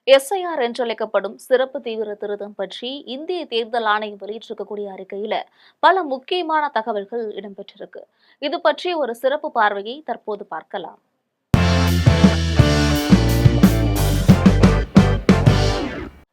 SIR என்றழைக்கப்படும் சிறப்பு தீவிர திருத்தம் பற்றி இந்திய தேர்தல் ஆணையம் வெளியிட்டிருக்கக்கூடிய அறிக்கையில பல முக்கியமான தகவல்கள் இடம்பெற்றிருக்கு. இது பற்றி ஒரு சிறப்பு பார்வையை தற்போது பார்க்கலாம்.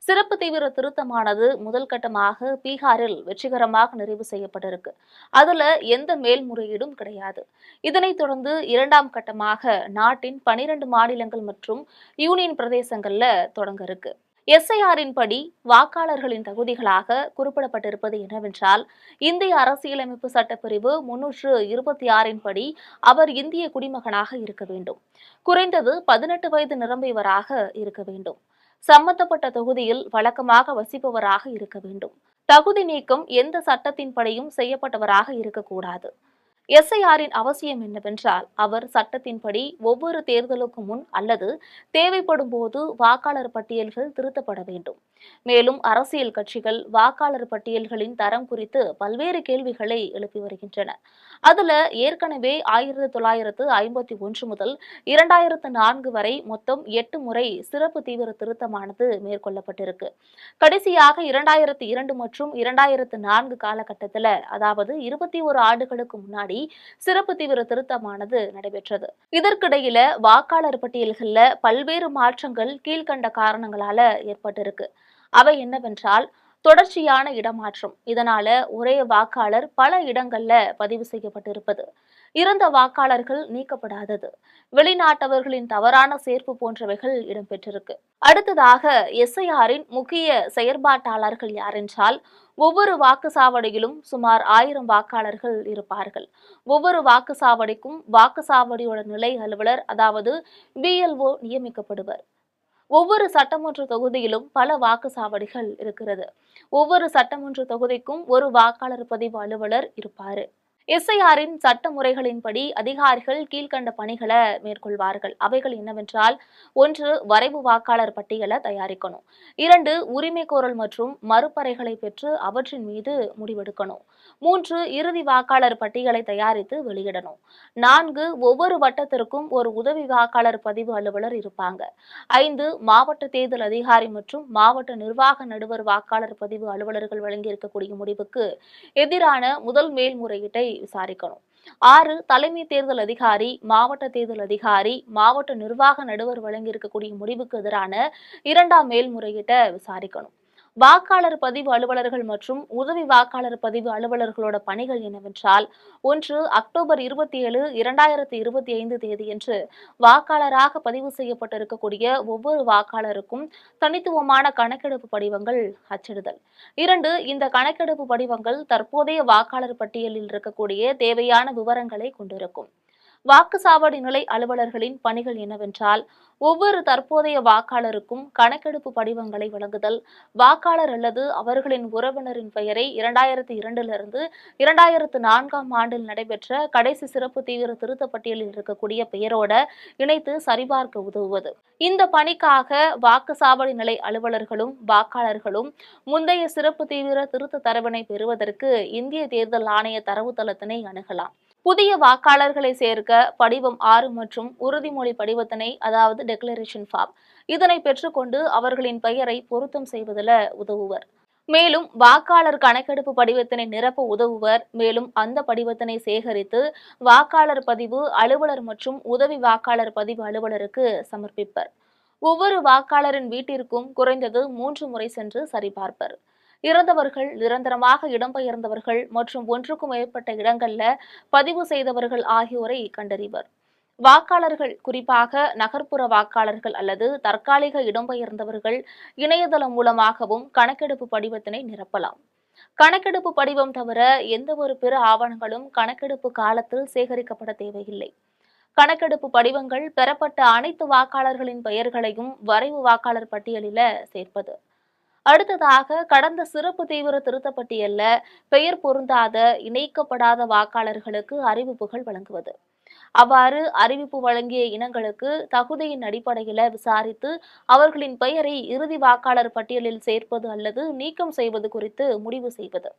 சிறப்பு தீவிர திருத்தமானது முதல் கட்டமாக பீகாரில் வெற்றிகரமாக நிறைவு செய்யப்பட்டிருக்கு. அதுல எந்த மேல்முறையீடும் கிடையாது. இதனைத் தொடர்ந்து இரண்டாம் கட்டமாக நாட்டின் 12 மாநிலங்கள் மற்றும் யூனியன் பிரதேசங்கள்ல தொடங்க இருக்கு. எஸ்ஐஆரின் படி வாக்காளர்களின் தகுதிகளாக குறிப்பிடப்பட்டிருப்பது என்னவென்றால், இந்திய அரசியலமைப்பு சட்டப்பிரிவு 326 படி அவர் இந்திய குடிமகனாக இருக்க வேண்டும். குறைந்தது 18 வயது நிரம்பியவராக இருக்க வேண்டும். சம்பந்தப்பட்ட தொகுதியில் வழக்கமாக வசிப்பவராக இருக்க வேண்டும். தகுதி நீக்கம் எந்த சட்டத்தின்படியும் செய்யப்பட்டவராக இருக்கக்கூடாது. எஸ்ஐஆரின் அவசியம் என்னவென்றால், அவர் சட்டத்தின்படி ஒவ்வொரு தேர்தலுக்கு முன் அல்லது தேவைப்படும் போது வாக்காளர் பட்டியல்கள் திருத்தப்பட வேண்டும். மேலும் அரசியல் கட்சிகள் வாக்காளர் பட்டியல்களின் தரம் குறித்து பல்வேறு கேள்விகளை எழுப்பி வருகின்றன. அதுல ஏற்கனவே 1951 முதல் 2004 வரை மொத்தம் 8 முறை சிறப்பு தீவிர திருத்தமானது மேற்கொள்ளப்பட்டிருக்கு. கடைசியாக 2002 மற்றும் 2004 காலகட்டத்தில், அதாவது 21 ஆண்டுகளுக்கு முன்னாடி சிறப்பு தீவிர திருத்தமானது நடைபெற்றது. இதற்கிடையில வாக்காளர் பட்டியல்கள்ல பல்வேறு மாற்றங்கள் கீழ்கண்ட காரணங்களால ஏற்பட்டிருக்கு. அவை என்னவென்றால், தொடர்ச்சியான இடமாற்றம், இதனால ஒரே வாக்காளர் பல இடங்கள்ல பதிவு செய்யப்பட்டிருப்பது, இறந்த வாக்காளர்கள் நீக்கப்படாதது, வெளிநாட்டவர்களின் தவறான சேர்ப்பு போன்றவைகள் இடம்பெற்றிருக்கு. அடுத்ததாக எஸ்ஐஆரின் முக்கிய செயற்பாட்டாளர்கள் யாரென்றால், ஒவ்வொரு வாக்குச்சாவடியிலும் சுமார் 1000 வாக்காளர்கள் இருப்பார்கள். ஒவ்வொரு வாக்குச்சாவடிக்கும் வாக்குச்சாவடியோட நிலை அலுவலர், அதாவது பிஎல்ஓ நியமிக்கப்படுவர். ஒவ்வொரு சட்டமன்ற தொகுதியிலும் பல வாக்குச்சாவடிகள் இருக்கிறது. ஒவ்வொரு சட்டமன்ற தொகுதிக்கும் ஒரு வாக்காளர் பதிவு அலுவலர் இருப்பாரு. எஸ்ஐஆரின் சட்ட முறைகளின்படி அதிகாரிகள் கீழ்கண்ட பணிகளை மேற்கொள்வார்கள். அவைகள் என்னவென்றால், 1. வரைவு வாக்காளர் பட்டியலை தயாரிக்கணும். 2. உரிமை கோரல் மற்றும் மறுப்பறைகளை பெற்று அவற்றின் மீது முடிவெடுக்கணும். 3. இறுதி வாக்காளர் பட்டியலை தயாரித்து வெளியிடணும். 4. ஒவ்வொரு வட்டத்திற்கும் ஒரு உதவி வாக்காளர் பதிவு அலுவலர் இருப்பாங்க. 5. மாவட்ட தேர்தல் அதிகாரி மற்றும் மாவட்ட நிர்வாக நடுவர் வாக்காளர் பதிவு அலுவலர்கள் வழங்கியிருக்கக்கூடிய முடிவுக்கு எதிரான முதல் மேல்முறையீட்டை விசாரிக்கணும். 6. தலைமை தேர்தல் அதிகாரி, மாவட்ட தேர்தல் அதிகாரி, மாவட்ட நிர்வாக நடுவர் வழங்கியிருக்கக்கூடிய முடிவுக்கு எதிரான 2ஆம் மேல்முறையீட்டை விசாரிக்கணும். வாக்காளர் பதிவு அலுவலர்கள் மற்றும் உதவி வாக்காளர் பதிவு அலுவலர்களோட பணிகள் என்னவென்றால், 1. அக்டோபர் 27, 2025 தேதியன்று வாக்காளராக பதிவு செய்யப்பட்டிருக்கக்கூடிய ஒவ்வொரு வாக்காளருக்கும் தனித்துவமான கணக்கெடுப்பு படிவங்கள் அச்சிடுதல். 2. இந்த கணக்கெடுப்பு படிவங்கள் தற்போதைய வாக்காளர் பட்டியலில் இருக்கக்கூடிய தேவையான விவரங்களை கொண்டிருக்கும். வாக்குச்சாவடி நிலை அலுவலர்களின் பணிகள் என்னவென்றால், ஒவ்வொரு தற்போதைய வாக்காளருக்கும் கணக்கெடுப்பு படிவங்களை வழங்குதல், வாக்காளர் அல்லது அவர்களின் உறவினரின் பெயரை 2002 2004 ஆண்டில் நடைபெற்ற கடைசி சிறப்பு தீவிர திருத்த பட்டியலில் இருக்கக்கூடிய பெயரோட இணைத்து சரிபார்க்க உதவுவது. இந்த பணிக்காக வாக்குச்சாவடி நிலை அலுவலர்களும் வாக்காளர்களும் முந்தைய சிறப்பு தீவிர திருத்த தரவினை பெறுவதற்கு இந்திய தேர்தல் ஆணைய தரவுத்தளத்தினை அணுகலாம். புதிய வாக்காளர்களை சேர்க்க படிவம் 6 மற்றும் உறுதிமொழி படிவத்தினை, அதாவது டெக்ளரேஷன் ஃபார்ம், இதனை பெற்றுக்கொண்டு அவர்களின் பெயரை பொருத்தம் செய்வதில் உதவுவர். மேலும் வாக்காளர் கணக்கெடுப்பு படிவத்தினை நிரப்ப உதவுவர். மேலும் அந்த படிவத்தினை சேகரித்து வாக்காளர் பதிவு அலுவலர் மற்றும் உதவி வாக்காளர் பதிவு அலுவலருக்கு சமர்ப்பிப்பர். ஒவ்வொரு வாக்காளரின் வீட்டிற்கும் குறைந்தது 3 முறை சென்று சரிபார்ப்பர். இறந்தவர்கள், நிரந்தரமாக இடம்பெயர்ந்தவர்கள் மற்றும் ஒன்றுக்கும் மேற்பட்ட இடங்கள்ல பதிவு செய்தவர்கள் ஆகியோரை கண்டறிவர். வாக்காளர்கள், குறிப்பாக நகர்ப்புற வாக்காளர்கள் அல்லது தற்காலிக இடம்பெயர்ந்தவர்கள், இணையதளம் மூலமாகவும் கணக்கெடுப்பு படிவத்தினை நிரப்பலாம். கணக்கெடுப்பு படிவம் தவிர எந்தவொரு பிற ஆவணங்களும் கணக்கெடுப்பு காலத்தில் சேகரிக்கப்பட தேவையில்லை. கணக்கெடுப்பு படிவங்கள் பெறப்பட்ட அனைத்து வாக்காளர்களின் பெயர்களையும் வரைவு வாக்காளர் பட்டியலில சேர்ப்பது. அடுத்ததாக, கடந்த சிறப்பு தீவிர திருத்தப்பட்டியல்ல பெயர் பொருந்தாத, இணைக்கப்படாத வாக்காளர்களுக்கு அறிவிப்புகள் வழங்குவது. அவ்வாறு அறிவிப்பு வழங்கிய இனங்களுக்கு தகுதியின் அடிப்படையில் விசாரித்து அவர்களின் பெயரை இறுதி வாக்காளர் பட்டியலில் சேர்ப்பது அல்லது நீக்கம் செய்வது குறித்து முடிவு செய்வது.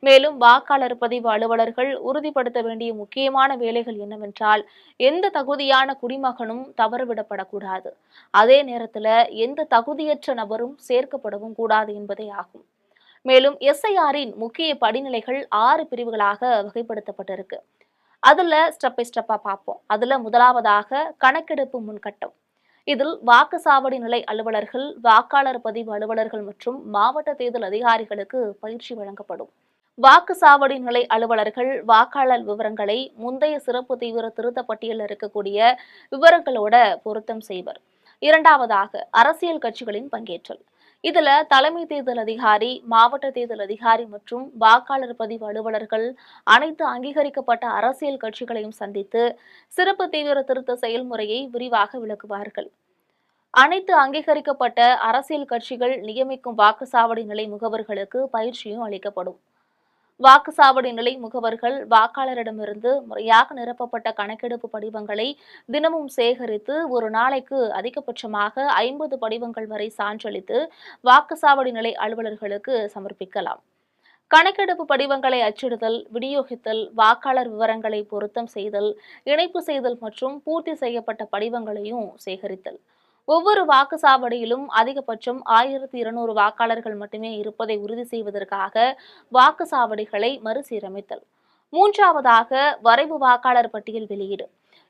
மேலும் வாக்காளர் பதிவு அலுவலர்கள் உறுதிப்படுத்த வேண்டிய முக்கியமான வேலைகள் என்னவென்றால் எந்த தகுதியான குடிமகனும் தவறவிடப்படக்கூடாது, அதே நேரத்தில் எந்த தகுதியற்ற நபரும் சேர்க்கப்படவும் கூடாது என்பதே ஆகும். மேலும் எஸ்ஐஆரின் முக்கிய படிநிலைகள் 6 பிரிவுகளாக வகைப்படுத்தப்பட்டிருக்கு. அதுல ஸ்டெப் பை ஸ்டெப்பா பார்ப்போம். அதுல முதலாவதாக கணக்கெடுப்பு முன்கட்டம். இதில் வாக்குச்சாவடி நிலை அலுவலர்கள், வாக்காளர் பதிவு அலுவலர்கள் மற்றும் மாவட்ட தேர்தல் அதிகாரிகளுக்கு பயிற்சி வழங்கப்படும். வாக்குச்சாவடி நிலை அலுவலர்கள் வாக்காளர் விவரங்களை முந்தைய சிறப்பு தீவிர திருத்த பட்டியலில் இருக்கக்கூடிய விவரங்களோட பொருத்தம் செய்வர். இரண்டாவதாக அரசியல் கட்சிகளின் பங்கேற்றல். இதுல தலைமை தேர்தல் அதிகாரி, மாவட்ட தேர்தல் அதிகாரி மற்றும் வாக்காளர் பதிவு அலுவலர்கள் அனைத்து அங்கீகரிக்கப்பட்ட அரசியல் கட்சிகளையும் சந்தித்து சிறப்பு தீவிர திருத்த செயல்முறையை விரிவாக விளக்குவார்கள். அனைத்து அங்கீகரிக்கப்பட்ட அரசியல் கட்சிகள் நியமிக்கும் வாக்குச்சாவடி நிலை முகவர்களுக்கு பயிற்சியும் அளிக்கப்படும். வாக்குச்சாவடி நிலை முகவர்கள் வாக்காளரிடமிருந்து முறையாக நிரப்பப்பட்ட கணக்கெடுப்பு படிவங்களை தினமும் சேகரித்து ஒரு நாளைக்கு அதிகபட்சமாக 50 படிவங்கள் வரை சான்றளித்து வாக்குச்சாவடி நிலை அலுவலர்களுக்கு சமர்ப்பிக்கலாம். கணக்கெடுப்பு படிவங்களை அச்சிடுதல், விநியோகித்தல், வாக்காளர் விவரங்களை பொருத்தம் செய்தல், இணைப்பு செய்தல் மற்றும் பூர்த்தி செய்யப்பட்ட படிவங்களையும் சேகரித்தல். ஒவ்வொரு வாக்குச்சாவடியிலும் அதிகபட்சம் 1200 வாக்காளர்கள் மட்டுமே இருப்பதை உறுதி செய்வதற்காக வாக்குச்சாவடிகளை மறுசீரமைத்தல். மூன்றாவதாக வரைவு வாக்காளர் பட்டியல் வெளியீடு.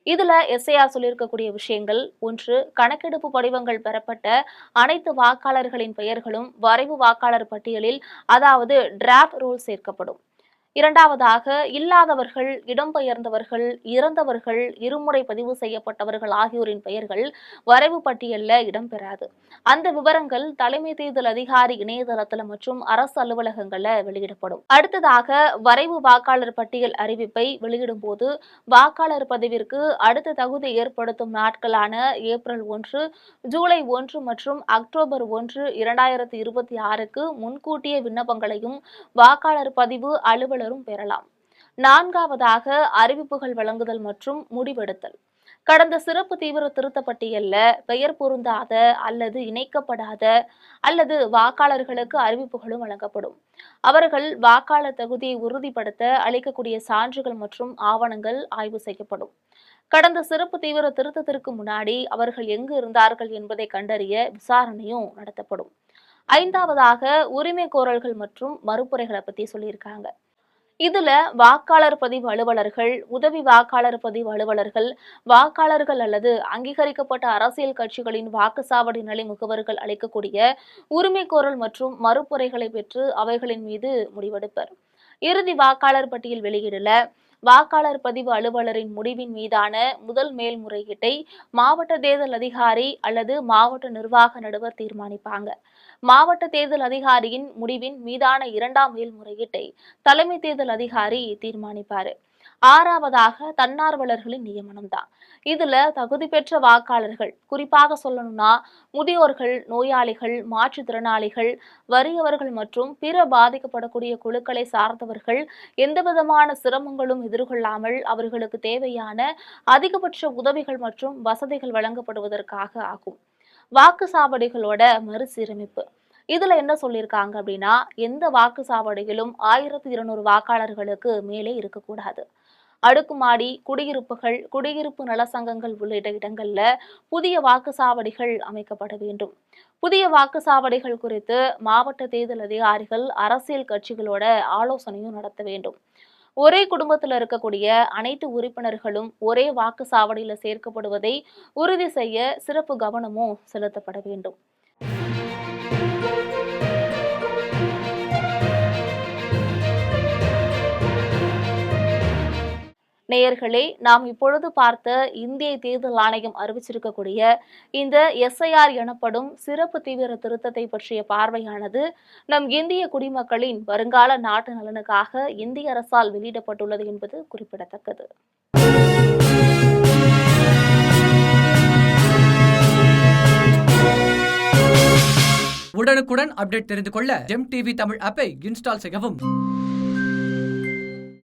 இதுல எஸ்ஐஆர் சொல்லியிருக்கக்கூடிய விஷயங்கள்: 1. கணக்கெடுப்பு படிவங்கள் பெறப்பட்ட அனைத்து வாக்காளர்களின் பெயர்களும் வரைவு வாக்காளர் பட்டியலில், அதாவது டிராஃப்ட் ரோல் சேர்க்கப்படும். இரண்டாவதாக இல்லாதவர்கள், இடம்பெயர்ந்தவர்கள், இறந்தவர்கள், இருமுறை பதிவு செய்யப்பட்டவர்கள் ஆகியோரின் பெயர்கள் வரைவு பட்டியலில் இடம்பெறாது. அந்த விவரங்கள் தலைமை தேர்தல் அதிகாரி இணையதளத்தில் மற்றும் அரசு அலுவலகங்களில் வெளியிடப்படும். அடுத்ததாக வரைவு வாக்காளர் பட்டியல் அறிவிப்பை வெளியிடும் போது வாக்காளர் பதிவிற்கு அடுத்த தகுதி ஏற்படுத்தும் நாட்களான ஏப்ரல் 1, ஜூலை 1 மற்றும் அக்டோபர் 1, 2026க்கு முன்கூட்டிய விண்ணப்பங்களையும் வாக்காளர் பதிவு அலுவலரும் பெறலாம். நான்காவதாக அறிவிப்புகள் வழங்குதல் மற்றும் முடிவெடுத்தல். கடந்த சிறப்பு தீவிர திருத்த பட்டியல்ல பெயர் பொருந்தாத அல்லது இணைக்கப்படாத அல்லது வாக்காளர்களுக்கு அறிவிப்புகளும் வழங்கப்படும். அவர்கள் வாக்காளர் தகுதியை உறுதிப்படுத்த அளிக்கக்கூடிய சான்றுகள் மற்றும் ஆவணங்கள் ஆய்வு செய்யப்படும். கடந்த சிறப்பு தீவிர திருத்தத்திற்கு முன்னாடி அவர்கள் எங்கு இருந்தார்கள் என்பதை கண்டறிய விசாரணையும் நடத்தப்படும். ஐந்தாவதாக உரிமை கோரல்கள் மற்றும் மறுப்புரைகளை பத்தி சொல்லியிருக்காங்க. இதுல வாக்காளர் பதிவு அலுவலர்கள், உதவி வாக்காளர் பதிவு அலுவலர்கள், வாக்காளர்கள் அல்லது அங்கீகரிக்கப்பட்ட அரசியல் கட்சிகளின் வாக்குச்சாவடி நிலை முகவர்கள் அளிக்கக்கூடிய உரிமை கோரல் மற்றும் மறுப்புரைகளை பெற்று அவைகளின் மீது முடிவெடுப்பர். இறுதி வாக்காளர் பட்டியல் வெளியிடல வாக்காளர் பதிவு அலுவலரின் முடிவின் மீதான முதல் மேல்முறையீட்டை மாவட்ட தேர்தல் அதிகாரி அல்லது மாவட்ட நிர்வாக நடுவர் தீர்மானிப்பாங்க. மாவட்ட தேர்தல் அதிகாரியின் முடிவின் மீதான 2ஆம் மேல்முறையீட்டை தலைமை தேர்தல் அதிகாரி தீர்மானிப்பாரு. ஆறாவதாக தன்னார்வலர்களின் நியமனம் தான். இதுல தகுதி பெற்ற வாக்காளர்கள், குறிப்பாக சொல்லணும்னா முதியோர்கள், நோயாளிகள், மாற்றுத்திறனாளிகள், வறியவர்கள் மற்றும் பிற பாதிக்கப்படக்கூடிய குழுக்களை சார்ந்தவர்கள் எந்தவிதமான சிரமங்களும் எதிர்கொள்ளாமல் அவர்களுக்கு தேவையான அதிகபட்ச உதவிகள் மற்றும் வசதிகள் வழங்கப்படுவதற்காக ஆகும். வாக்குச்சாவடிகளோட மறுசீரமைப்பு. இதுல என்ன சொல்லியிருக்காங்க அப்படின்னா, எந்த வாக்குச்சாவடியிலும் 1200 வாக்காளர்களுக்கு மேலே இருக்கக்கூடாது. அடுக்குமாடி குடியிருப்புகள், குடியிருப்பு நலசங்கங்கள் உள்ளிட்ட இடங்கள்ல புதிய வாக்குச்சாவடிகள் அமைக்கப்பட வேண்டும். புதிய வாக்குச்சாவடிகள் குறித்து மாவட்ட தேர்தல் அதிகாரிகள் அரசியல் கட்சிகளோட ஆலோசனையும் நடத்த வேண்டும். ஒரே குடும்பத்தில் இருக்கக்கூடிய அனைத்து உறுப்பினர்களும் ஒரே வாக்குச்சாவடியில சேர்க்கப்படுவதை உறுதி செய்ய சிறப்பு கவனமும் செலுத்தப்பட வேண்டும். நேயர்களே, நாம் இப்பொழுது பார்த்த இந்திய தேர்தல் ஆணையம் அறிவிச்சிருக்கக்கூடிய இந்த எஸ்ஐஆர் எனப்படும் சிறப்பு தீவிர திருத்தத்தை பற்றிய பார்வையானது நம் இந்திய குடிமக்களின் வருங்கால நாட்டு நலனுக்காக இந்திய அரசால் வெளியிடப்பட்டுள்ளது என்பது குறிப்பிடத்தக்கது. உடனுக்குடன் அப்டேட் தெரிந்து கொள்ள ஜெம் டிவி தமிழ் ஆப்பை இன்ஸ்டால் செய்யவும்.